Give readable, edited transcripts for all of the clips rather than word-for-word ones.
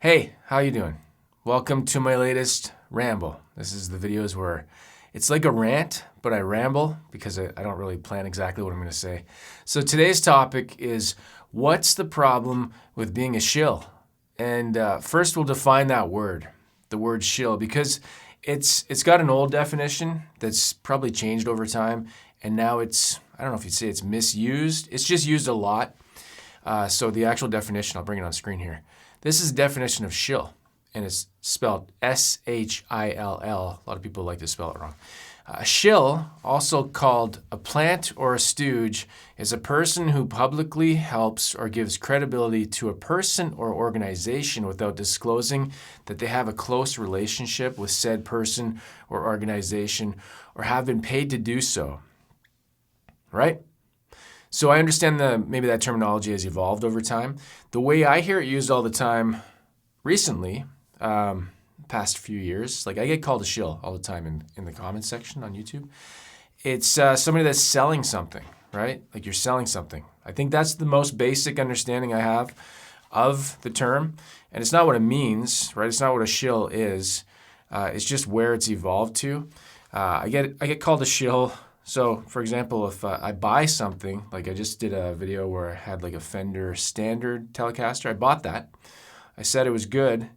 Hey, how you doing? Welcome to my latest ramble. This is the videos where it's like a rant, but I ramble because I don't really plan exactly what I'm going to say. So today's topic is what's the problem with being a shill? And first we'll define that word, the word shill, because it's got an old definition that's probably changed over time, and now I don't know if you'd say it's misused. It's just used a lot. So the actual definition, I'll bring it on screen here. This is the definition of shill, and it's spelled S-H-I-L-L. A lot of people like to spell it wrong. A shill, also called a plant or a stooge, is a person who publicly helps or gives credibility to a person or organization without disclosing that they have a close relationship with said person or organization or have been paid to do so. Right? So I understand maybe that terminology has evolved over time. The way I hear it used all the time recently, past few years, like I get called a shill all the time in the comments section on YouTube. It's somebody that's selling something, right? Like you're selling something. I think that's the most basic understanding I have of the term. And it's not what it means, right? It's not what a shill is. It's just where it's evolved to. I get called a shill. So, for example, if I buy something, like I just did a video where I had like a Fender Standard Telecaster. I bought that. I said it was good,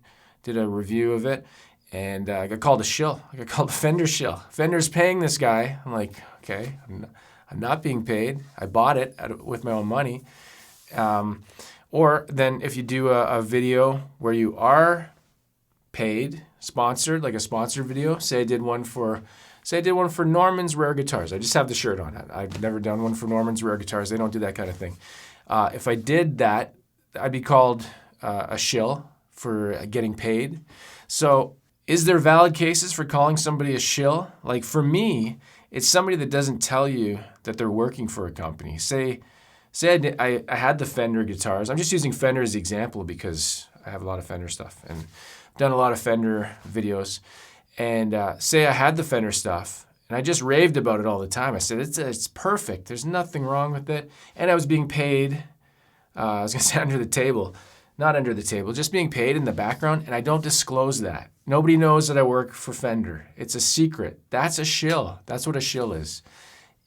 did a review of it, and I got called a shill. I got called a Fender shill. Fender's paying this guy. I'm like, okay, I'm not being paid. I bought it with my own money. Or then if you do a video where you are paid, sponsored, like a sponsored video, say I did one for Norman's Rare Guitars. I just have the shirt on. I've never done one for Norman's Rare Guitars. They don't do that kind of thing. If I did that, I'd be called a shill for getting paid. So is there valid cases for calling somebody a shill? Like for me, it's somebody that doesn't tell you that they're working for a company. Say I had the Fender guitars. I'm just using Fender as the example because I have a lot of Fender stuff and I've done a lot of Fender videos. And say I had the Fender stuff, and I just raved about it all the time. I said, it's perfect. There's nothing wrong with it. And I was being paid, I was going to say under the table. Not under the table, just being paid in the background, and I don't disclose that. Nobody knows that I work for Fender. It's a secret. That's a shill. That's what a shill is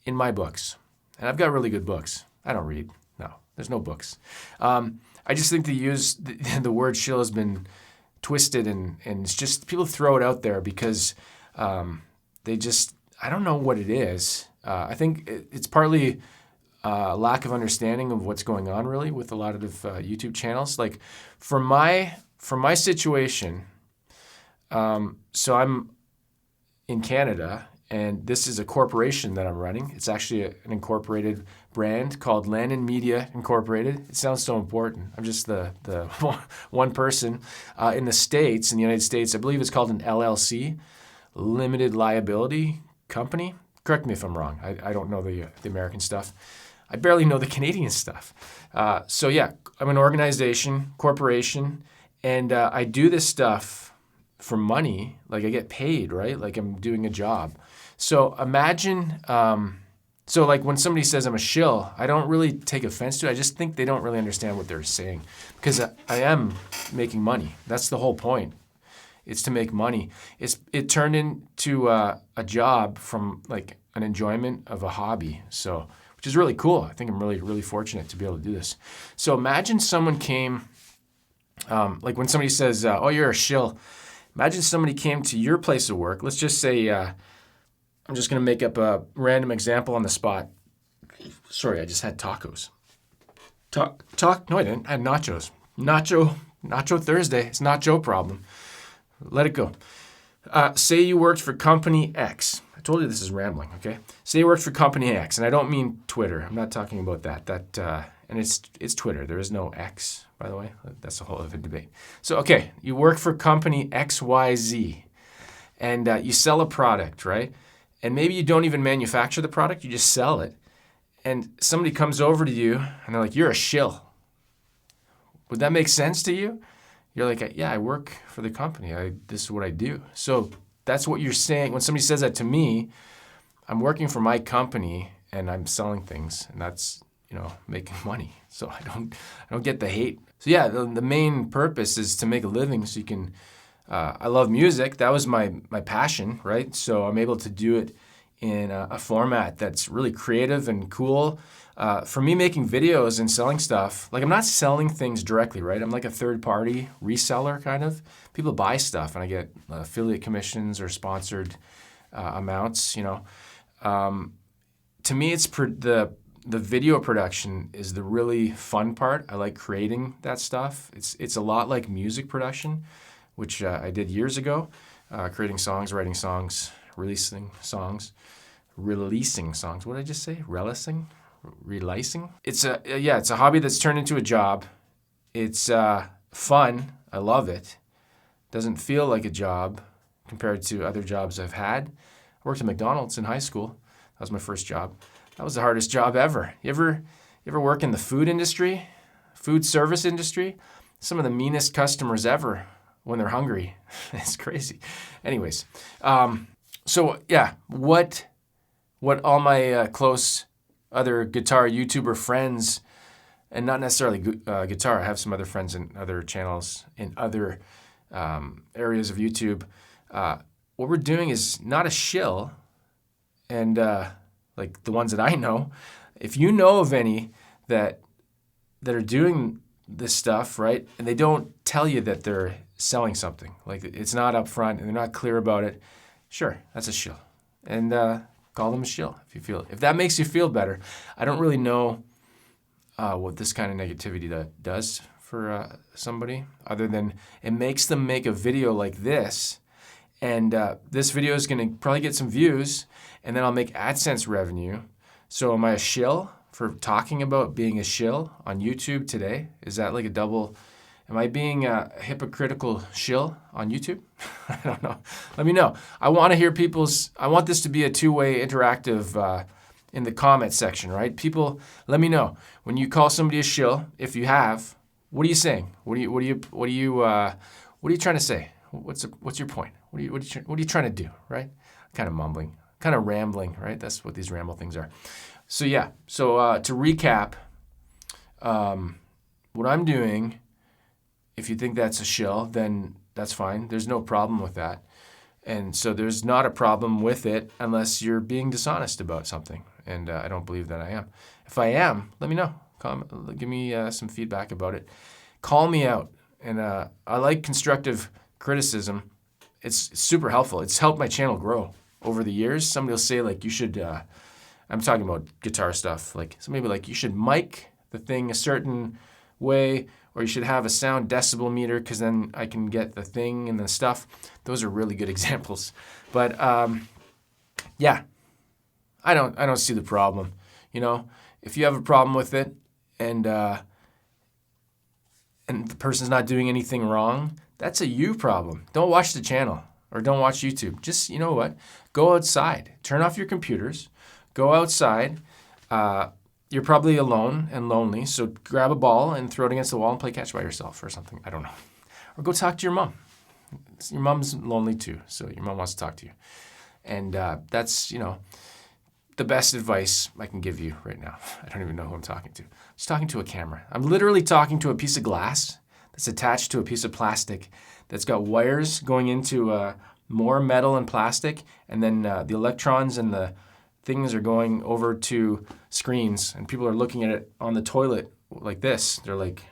in my books. And I've got really good books. I don't read. No, there's no books. I just think the word shill has been twisted, and it's just people throw it out there because I don't know what it is. I think it's partly lack of understanding of what's going on really with a lot of YouTube channels. Like for my situation, so I'm in Canada, and this is a corporation that I'm running. It's actually an incorporated brand called Landon Media Incorporated. It sounds so important. I'm just the one person in the States, in the United States. I believe it's called an LLC, Limited Liability Company. Correct me if I'm wrong. I don't know the American stuff. I barely know the Canadian stuff. So yeah, I'm an organization, corporation, and I do this stuff for money. Like I get paid, right? Like I'm doing a job. So imagine, so like when somebody says I'm a shill, I don't really take offense to it. I just think they don't really understand what they're saying because I am making money. That's the whole point. It's to make money. It turned into a job from like an enjoyment of a hobby. So, which is really cool. I think I'm really, really fortunate to be able to do this. So imagine someone came, like when somebody says, oh, you're a shill. Imagine somebody came to your place of work. Let's just say, I'm just going to make up a random example on the spot. Sorry, I just had tacos. No, I didn't. I had nachos. Nacho Thursday. It's not Joe problem. Let it go. Say you worked for company X. I told you this is rambling, okay? Say you worked for company X, and I don't mean Twitter. I'm not talking about that. And it's Twitter. There is no X, by the way. That's a whole other debate. So, okay, you work for company XYZ, and you sell a product, right? And maybe you don't even manufacture the product. You just sell it. And somebody comes over to you, and they're like, you're a shill. Would that make sense to you? You're like, yeah, I work for the company. This is what I do. So that's what you're saying. When somebody says that to me, I'm working for my company and I'm selling things. And that's making money. So I don't get the hate. So yeah, the main purpose is to make a living so you can, I love music. That was my passion, right? So I'm able to do it in a format that's really creative and cool. For me, making videos and selling stuff, like I'm not selling things directly, right? I'm like a third-party reseller kind of. People buy stuff and I get affiliate commissions or sponsored amounts, To me, it's the video production is the really fun part. I like creating that stuff. It's a lot like music production, which I did years ago, creating songs, writing songs, releasing songs. What did I just say? Releasing? It's a hobby that's turned into a job. It's fun. I love it. Doesn't feel like a job compared to other jobs I've had. I worked at McDonald's in high school. That was my first job. That was the hardest job ever. You ever work in the food service industry? Some of the meanest customers ever when they're hungry. It's crazy. Anyways, so yeah, what all my close other guitar YouTuber friends, and not necessarily guitar, I have some other friends in other channels, in other areas of YouTube. What we're doing is not a shill, and like the ones that I know. If you know of any that are doing this stuff, right, and they don't tell you that they're selling something, like it's not up front and they're not clear about it, sure, that's a shill. And call them a shill if that makes you feel better. I don't really know what this kind of negativity does for somebody, other than it makes them make a video like this, and this video is going to probably get some views, and then I'll make AdSense revenue. So am I a shill for talking about being a shill on YouTube today? Is that like a double? Am I being a hypocritical shill on YouTube? I don't know. Let me know. I want to hear I want this to be a two-way interactive in the comment section, right? People, let me know. When you call somebody a shill, if you have, what are you saying? What are you trying to say? What's your point? What are you trying to do, right? Kind of mumbling, kind of rambling, right? That's what these ramble things are. So yeah, to recap, what I'm doing, if you think that's a shill, then that's fine. There's no problem with that. And so there's not a problem with it unless you're being dishonest about something. And I don't believe that I am. If I am, let me know. Give me some feedback about it. Call me out. And I like constructive criticism. It's super helpful. It's helped my channel grow over the years. Somebody will say, like, you should, I'm talking about guitar stuff. Like, somebody will be like, you should mic the thing a certain way, or you should have a sound decibel meter, because then I can get the thing and the stuff. Those are really good examples. But yeah, I don't see the problem. If you have a problem with it and the person's not doing anything wrong, that's a you problem. Don't watch the channel or don't watch YouTube. Just, you know what? Go outside. Turn off your computers. Go outside. You're probably alone and lonely, so grab a ball and throw it against the wall and play catch by yourself or something. I don't know. Or go talk to your mom. Your mom's lonely too, so your mom wants to talk to you. And that's, the best advice I can give you right now. I don't even know who I'm talking to. I'm just talking to a camera. I'm literally talking to a piece of glass that's attached to a piece of plastic that's got wires going into more metal and plastic, and then the electrons and the things are going over to screens, and people are looking at it on the toilet like this. They're like,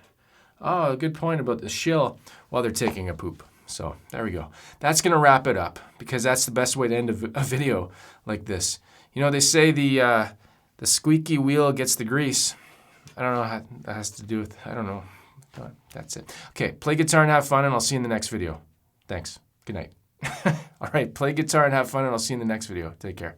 oh, good point about the shill, while they're taking a poop. So there we go. That's going to wrap it up, because that's the best way to end a video like this. They say the squeaky wheel gets the grease. I don't know how that has to do with, I don't know. That's it. Okay, play guitar and have fun, and I'll see you in the next video. Thanks. Good night. All right, play guitar and have fun, and I'll see you in the next video. Take care.